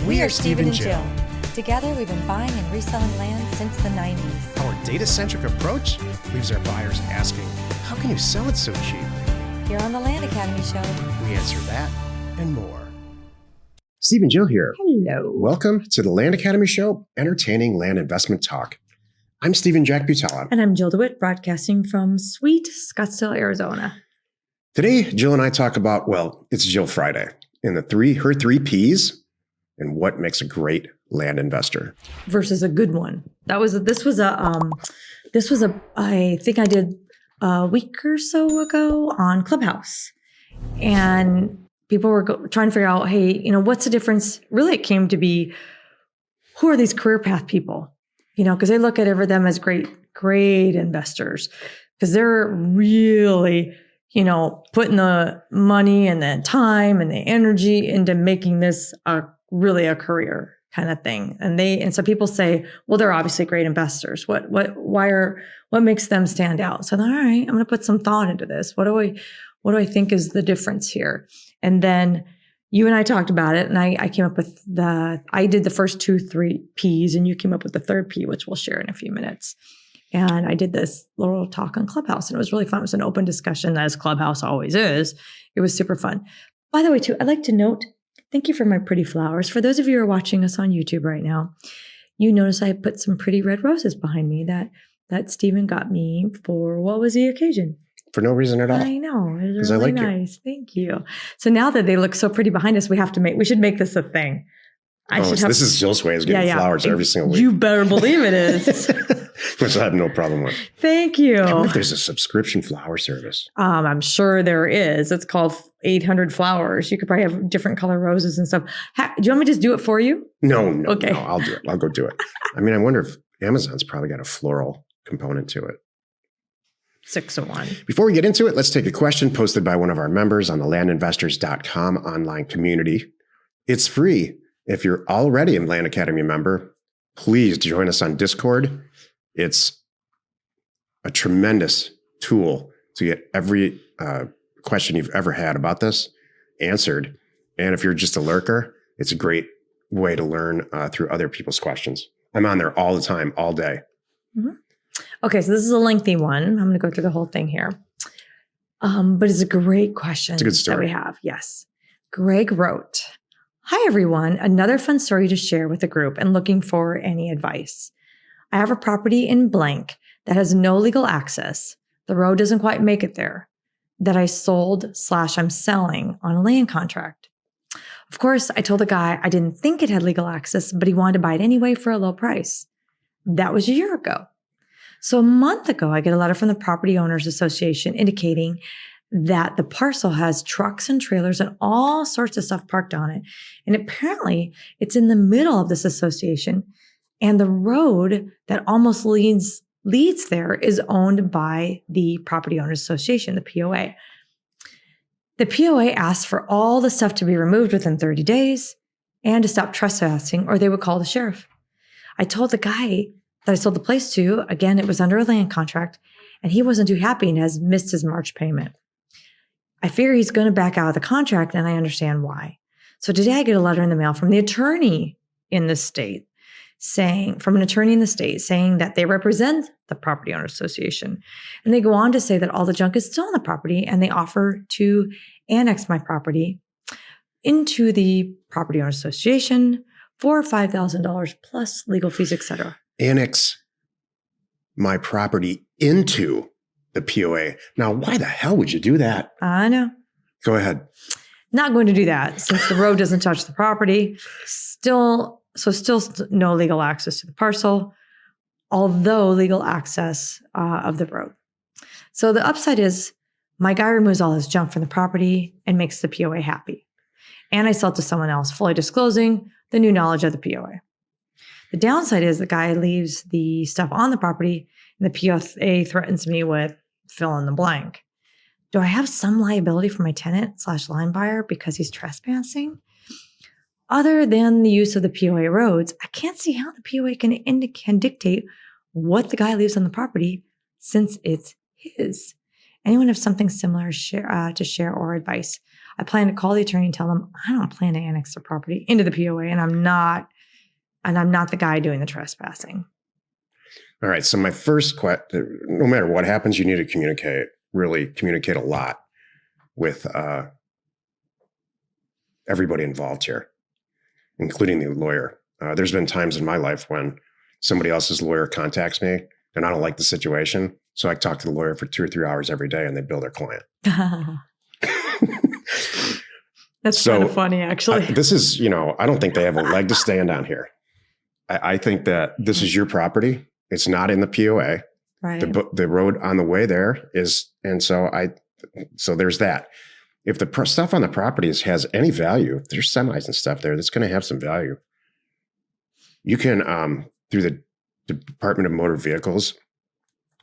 We are Steve and Jill. Together, we've been buying and reselling land since the 90s. Our data-centric approach leaves our buyers asking, how can you sell it so cheap? Here on the Land Academy Show, We answer that and more. Steve and Jill here. hello. Welcome to the Land Academy Show, entertaining land investment talk. I'm Stephen Jack Butala. And I'm Jill DeWitt, broadcasting from sweet Scottsdale, Arizona. Today, Jill and I talk about, it's Jill Friday, and her three Ps and what makes a great land investor. Versus a good one. This was I think I did a week or so ago on Clubhouse. And people were trying to figure out, hey, what's the difference? Really, it came to be, who are these career path people? Because they look at them as great investors, because they're really, putting the money and the time and the energy into making this really a career kind of thing. And so people say, well, they're obviously great investors. What makes them stand out? So then, all right, I'm going to put some thought into this. What do I think is the difference here? And then you and I talked about it, and I came up with I did the first 3 Ps, and you came up with the third P, which we'll share in a few minutes. And I did this little talk on Clubhouse, and it was really fun. It was an open discussion, as Clubhouse always is. It was super fun. By the way, too, I'd like to note, thank you for my pretty flowers. For those of you who are watching us on YouTube right now, you notice I put some pretty red roses behind me that Stephen got me for, what was the occasion? For no reason at all. I know. It was I really like nice. Thank you. So now that they look so pretty behind us, we should make this a thing. This is Jill's way of getting flowers every single week. You better believe it is. Which I have no problem with. Thank you. I wonder if there's a subscription flower service. I'm sure there is. It's called 800 Flowers. You could probably have different color roses and stuff. Do you want me to just do it for you? No. Okay. No, I'll do it. I'll go do it. I wonder if Amazon's probably got a floral component to it. 6 of 1. Before we get into it, let's take a question posted by one of our members on the landinvestors.com online community. It's free. If you're already a Land Academy member, please join us on Discord. It's a tremendous tool to get every question you've ever had about this answered. And if you're just a lurker, it's a great way to learn through other people's questions. I'm on there all the time, all day. Mm-hmm. Okay, so this is a lengthy one. I'm going to go through the whole thing here. But it's a great question. It's a good story that we have. Yes. Greg wrote, "Hi, everyone. Another fun story to share with the group and looking for any advice. I have a property in blank that has no legal access. The road doesn't quite make it there, that I sold / I'm selling on a land contract. Of course, I told the guy I didn't think it had legal access, but he wanted to buy it anyway for a low price. That was a year ago. So a month ago, I get a letter from the Property Owners Association indicating that the parcel has trucks and trailers and all sorts of stuff parked on it. And apparently it's in the middle of this association, and the road that almost leads there is owned by the Property Owners Association, the POA. The POA asked for all the stuff to be removed within 30 days and to stop trespassing, or they would call the sheriff. I told the guy that I sold the place to, again, it was under a land contract, and he wasn't too happy and has missed his March payment. I figure he's going to back out of the contract, and I understand why. So today I get a letter in the mail from the attorney in the state saying that they represent the Property Owners Association. And they go on to say that all the junk is still on the property, and they offer to annex my property into the Property Owners Association for $5,000 plus legal fees, etc. Annex my property into the POA. Now, why the hell would you do that? I know. Go ahead. Not going to do that since the road doesn't touch the property. Still no legal access to the parcel, although legal access of the road. So the upside is my guy removes all his junk from the property and makes the POA happy. And I sell it to someone else, fully disclosing the new knowledge of the POA. The downside is the guy leaves the stuff on the property, and the POA threatens me with fill in the blank. Do I have some liability for my tenant / line buyer because he's trespassing? Other than the use of the POA roads, I can't see how the POA can dictate what the guy leaves on the property since it's his. Anyone have something similar to share or advice? I plan to call the attorney and tell them I don't plan to annex the property into the POA, and I'm not the guy doing the trespassing. All right. So my first question, no matter what happens, you need to really communicate a lot with everybody involved here, including the lawyer. There's been times in my life when somebody else's lawyer contacts me and I don't like the situation. So I talk to the lawyer for 2 or 3 hours every day and they bill their client. That's kind of funny, actually. This is, I don't think they have a leg to stand on here. I think that this is your property. It's not in the POA. Right. The road on the way there is, and so there's that. If the stuff on the property has any value, if there's semis and stuff there, that's going to have some value. You can, through the Department of Motor Vehicles,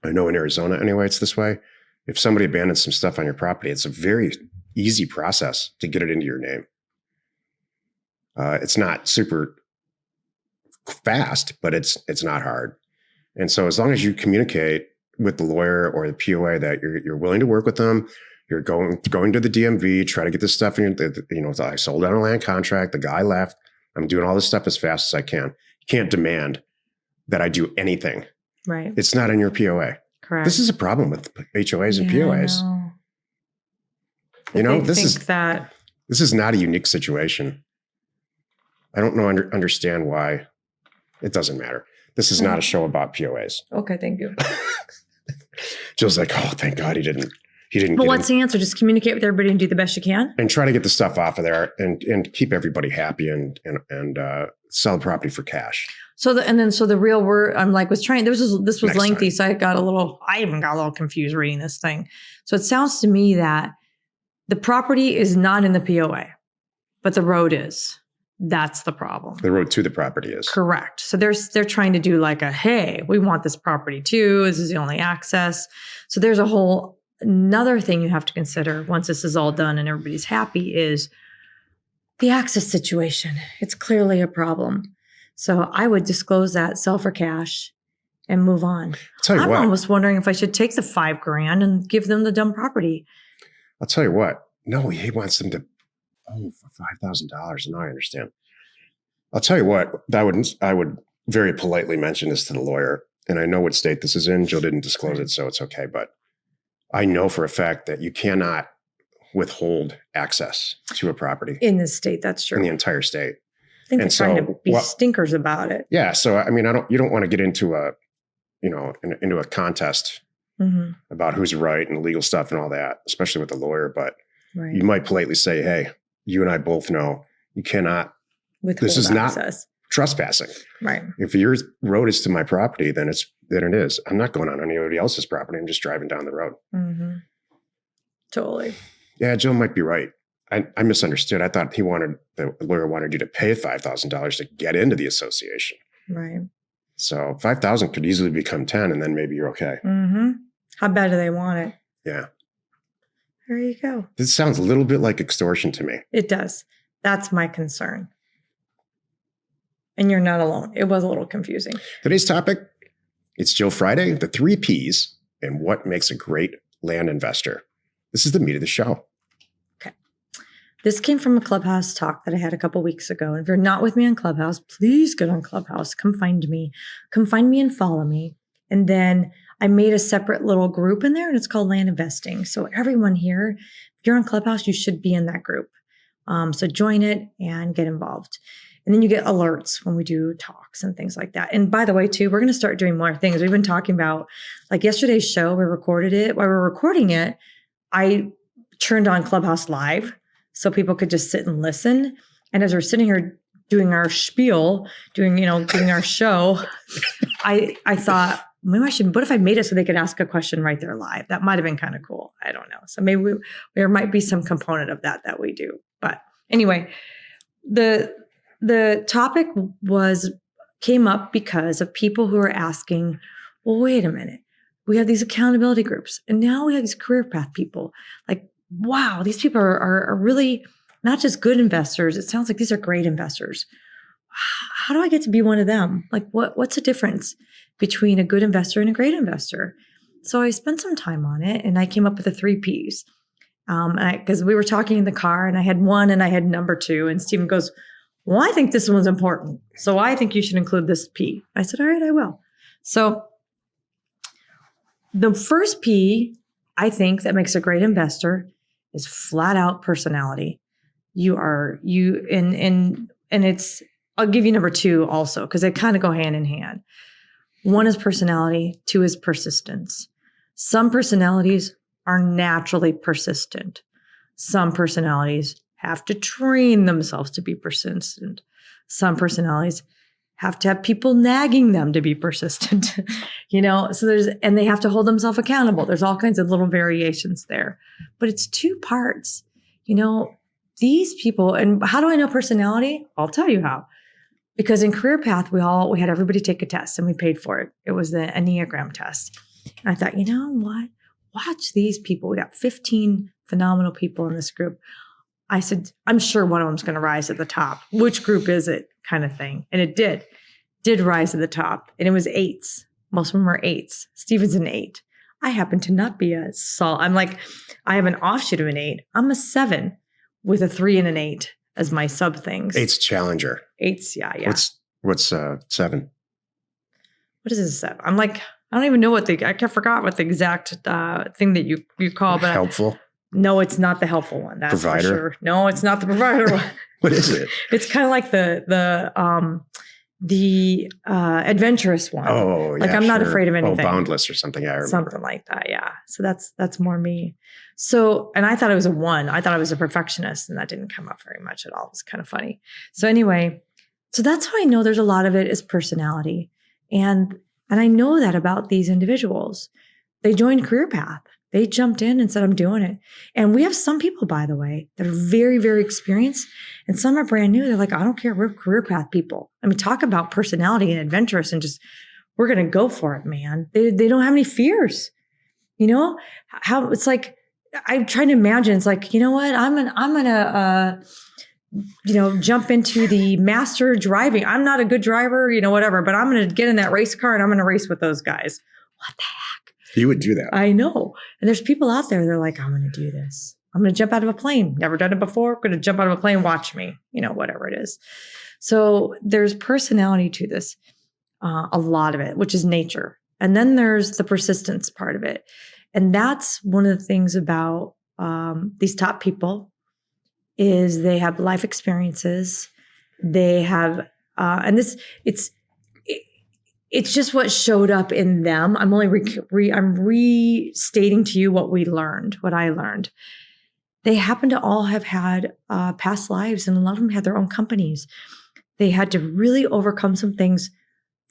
I know in Arizona anyway, it's this way. If somebody abandons some stuff on your property, it's a very easy process to get it into your name. It's not super fast, but it's not hard. And so as long as you communicate with the lawyer or the POA that you're willing to work with them, you're going to the DMV, try to get this stuff in, I sold on a land contract, the guy left, I'm doing all this stuff as fast as I can. You can't demand that I do anything. Right. It's not in your POA. Correct. This is a problem with HOAs and POAs. This is not a unique situation. I don't understand why. It doesn't matter. This is not a show about POAs. Okay, thank you. Jill's like, oh, thank God he didn't. But what's the answer? Just communicate with everybody and do the best you can, and try to get the stuff off of there, and keep everybody happy, and sell the property for cash. So the real word this was Next lengthy, time. so I even got a little confused reading this thing. So it sounds to me that the property is not in the POA, but the road is. That's the problem. The road to the property is. Correct. So they're trying to do hey, we want this property too. This is the only access. So there's another thing you have to consider once this is all done and everybody's happy is the access situation. It's clearly a problem. So I would disclose that, sell for cash, and move on. I'm almost wondering if I should take the $5,000 and give them the dumb property. I'll tell you what. No, he wants them to. Oh, for $5,000. Now I understand. I'll tell you what. I would very politely mention this to the lawyer, and I know what state this is in. Jill didn't disclose it, so it's okay. But I know for a fact that you cannot withhold access to a property in this state. That's true. In the entire state. I think they're trying to be stinkers about it. Yeah. So I mean, you don't want to get into into a contest about who's right and legal stuff and all that, especially with the lawyer. But you might politely say, hey, you and I both know you cannot withhold this is access. Not trespassing. Right. If your road is to my property, then it is. I'm not going on anybody else's property. I'm just driving down the road. Mm-hmm. Totally. Yeah, Jill might be right. I misunderstood. I thought the lawyer wanted you to pay $5,000 to get into the association. Right. So $5,000 could easily become 10, and then maybe you're okay. Mm-hmm. How bad do they want it? Yeah. There you go. This sounds a little bit like extortion to me. It does. That's my concern. And you're not alone. It was a little confusing. Today's topic, it's Jill Friday, the 3 Ps, and what makes a great land investor. This is the meat of the show. Okay. This came from a Clubhouse talk that I had a couple weeks ago. And if you're not with me on Clubhouse, please get on Clubhouse. Come find me. Come find me and follow me. And then I made a separate little group in there, and it's called Land Investing. So everyone here, if you're on Clubhouse, you should be in that group. So join it and get involved. And then you get alerts when we do talks and things like that. And by the way, too, we're going to start doing more things. We've been talking about, like yesterday's show, we recorded it. While we were recording it, I turned on Clubhouse Live so people could just sit and listen. And as we're sitting here doing our spiel, doing our show, I thought, maybe what if I made it so they could ask a question right there live? That might have been kind of cool. I don't know. So maybe there might be some component of that we do. But anyway, the topic came up because of people who are asking, well, wait a minute. We have these accountability groups, and now we have these career path people. Like, wow, these people are really not just good investors. It sounds like these are great investors. How do I get to be one of them? Like, what's the difference between a good investor and a great investor? So I spent some time on it, and I came up with the 3 Ps. Because we were talking in the car and I had one and I had number 2. And Stephen goes, well, I think this one's important. So I think you should include this P. I said, all right, I will. So the first P, I think, that makes a great investor is flat out personality. And it's, I'll give you number 2 also, because they kind of go hand in hand. 1 is personality, 2 is persistence. Some personalities are naturally persistent. Some personalities have to train themselves to be persistent. Some personalities have to have people nagging them to be persistent. And they have to hold themselves accountable. There's all kinds of little variations there, but it's 2 parts. These people, and how do I know personality? I'll tell you how. Because in Career Path, we had everybody take a test and we paid for it. It was the Enneagram test. And I thought, you know what? Watch these people. We got 15 phenomenal people in this group. I said, I'm sure one of them's going to rise at the top. Which group is it? Kind of thing. And it did rise at the top. And it was 8s. Most of them are 8s. Stephen's an 8. I happen to not be a Saul. I have an offshoot of an 8. I'm a 7 with a 3 and an 8 as my sub things. 8's Challenger. 8's, yeah. What's 7? What is this 7? I don't even know I forgot what the exact thing that you call, but helpful. No, it's not the helpful one. That's provider? For sure. No, it's not the provider one. What is it? It's kind of like the adventurous one. Oh, yeah. I'm not afraid of anything. Boundless or something. I remember. Something like that. Yeah. So that's more me. So, and I thought it was a 1. I thought I was a perfectionist, and that didn't come up very much at all. It was kind of funny. So anyway, so that's how I know there's a lot of it is personality. And I know that about these individuals. They joined Career Path. They jumped in and said, I'm doing it. And we have some people, by the way, that are very, very experienced. And some are brand new. They're like, I don't care. We're Career Path people. Talk about personality and adventurous and just, we're going to go for it, man. They don't have any fears. How it's like, I'm trying to imagine. It's like, you know what? I'm going to, jump into the master driving. I'm not a good driver, whatever, but I'm going to get in that race car and I'm going to race with those guys. What the heck? You would do that. I know. And there's people out there, they're like, I'm going to do this. I'm going to jump out of a plane. Never done it before. Going to jump out of a plane. Watch me, whatever it is. So there's personality to this, a lot of it, which is nature. And then there's the persistence part of it. And that's one of the things about these top people is they have life experiences. They have, and this, it's just what showed up in them. I'm only I'm restating to you what I learned. They happen to all have had past lives, and a lot of them had their own companies. They had to really overcome some things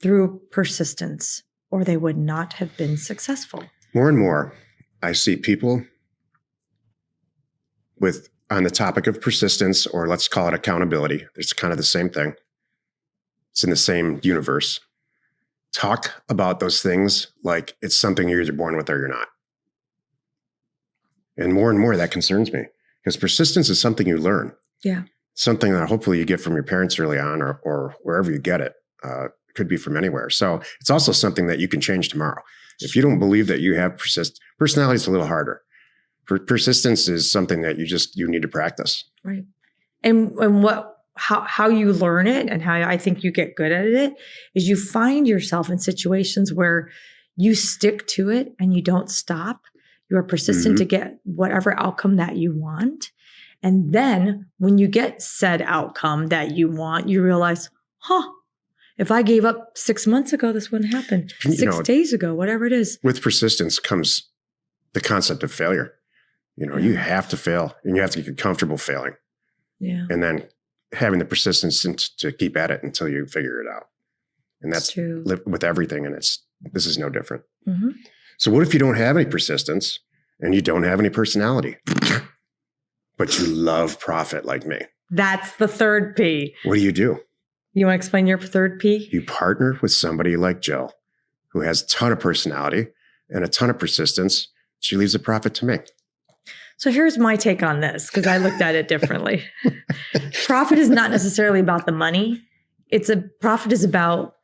through persistence, or they would not have been successful. More and more, I see people on the topic of persistence, or let's call it accountability. It's kind of the same thing. It's in the same universe. Talk about those things like it's something you're either born with or you're not. And more that concerns me, because persistence is something you learn. Yeah. Something that hopefully you get from your parents early on or wherever you get it. It could be from anywhere. So it's also something that you can change tomorrow. If you don't believe that you have personality is a little harder. Persistence is something that you need to practice. Right. And how you learn it and how I think you get good at it is you find yourself in situations where you stick to it and you don't stop. You are persistent to get whatever outcome that you want. And then when you get said outcome that you want, you realize, if I gave up 6 months ago, this wouldn't happen. 6 days ago, whatever it is. With persistence comes the concept of failure. You have to fail and you have to get comfortable failing. Yeah. And then having the persistence to keep at it until you figure it out. And that's true with everything. And this is no different. Mm-hmm. So what if you don't have any persistence and you don't have any personality, but you love profit like me? That's the third P. What do? You want to explain your third P? You partner with somebody like Jill, who has a ton of personality and a ton of persistence. She leaves the profit to me. So here's my take on this, because I looked at it differently. Profit is not necessarily about the money. Profit is about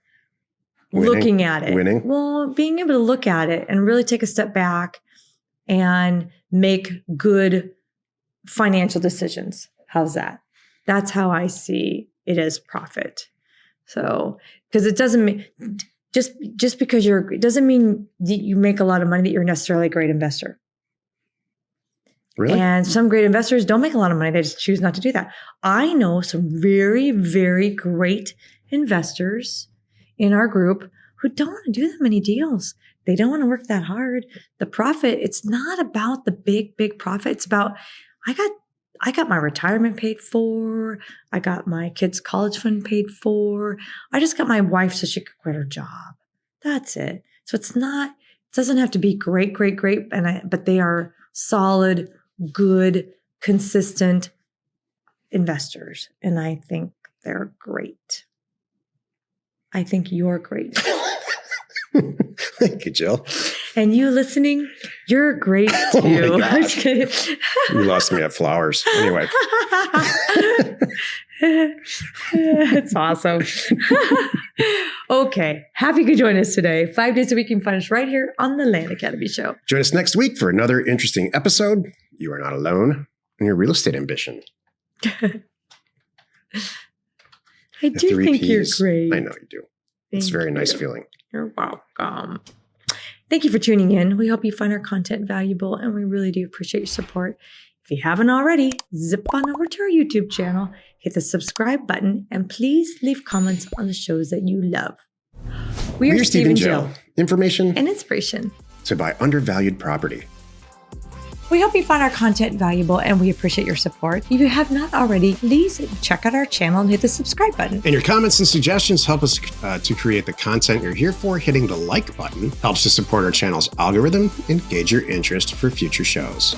looking at it. Winning. Well, being able to look at it and really take a step back and make good financial decisions. How's that? That's how I see it as profit. So, because it doesn't mean just because it doesn't mean that you make a lot of money that you're necessarily a great investor. Really? And some great investors don't make a lot of money. They just choose not to do that. I know some very, very great investors in our group who don't want to do that many deals. They don't want to work that hard. The profit, it's not about the big, big profit. It's about, I got my retirement paid for. I got my kids' college fund paid for. I just got my wife so she could quit her job. That's it. So it doesn't have to be great, but they are solid, good, consistent investors. And I think they're great. I think you're great. Thank you, Jill. And you listening, you're great too. Oh my God. I'm just kidding. You lost me at flowers. Anyway. It's awesome. Okay. Happy you could join us today. 5 days a week you can find us right here on the Land Academy Show. Join us next week for another interesting episode. You are not alone in your real estate ambition. I do think you're great. I know you do. It's a very nice feeling. You're welcome. Thank you for tuning in. We hope you find our content valuable, and we really do appreciate your support. If you haven't already, zip on over to our YouTube channel, hit the subscribe button, and please leave comments on the shows that you love. We are Steve and Jill. Information And inspiration to buy undervalued property. We hope you find our content valuable, and we appreciate your support. If you have not already, please check out our channel and hit the subscribe button. And your comments and suggestions help us to create the content you're here for. Hitting the like button helps to support our channel's algorithm and gauge your interest for future shows.